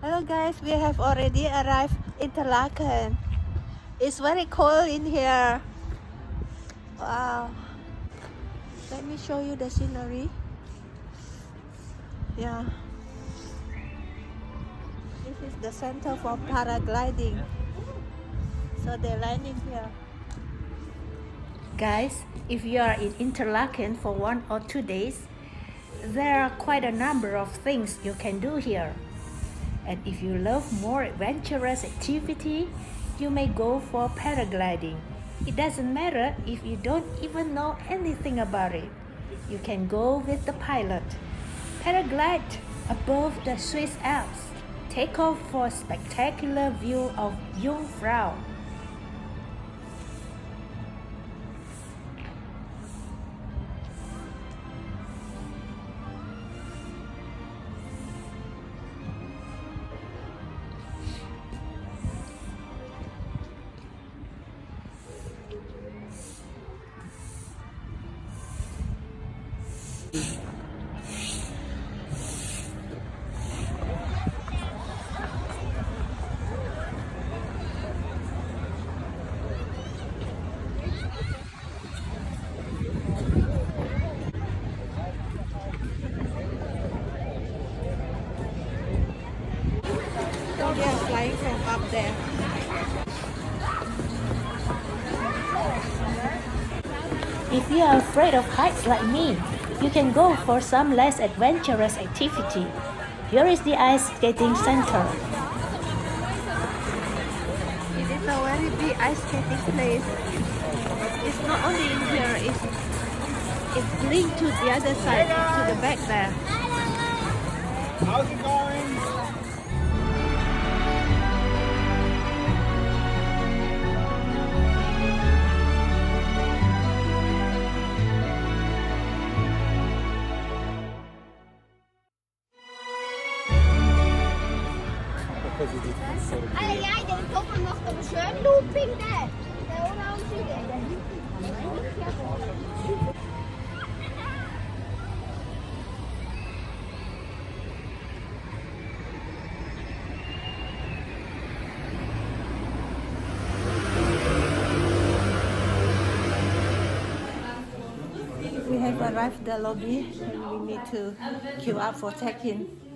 Hello guys, we have already arrived in Interlaken. It's very cold in here. Wow. Let me show you the scenery. Yeah. This is the center for paragliding. So they're landing here. Guys, if you are in Interlaken for 1 or 2 days, there are quite a number of things you can do here. And if you love more adventurous activity, you may go for paragliding. It doesn't matter if you don't even know anything about it. You can go with the pilot. Paraglide above the Swiss Alps. Take off for a spectacular view of Jungfrau. They are flying from up there. If you are afraid of heights like me, you can go for some less adventurous activity. Here is the ice skating center. It is a very big ice skating place. It's not only in here, it's linked to the other side, to the back there. How's it going? Jij denkt toch nog de Lucerne looping daar. We have arrived at the lobby and we need to queue up for check-in.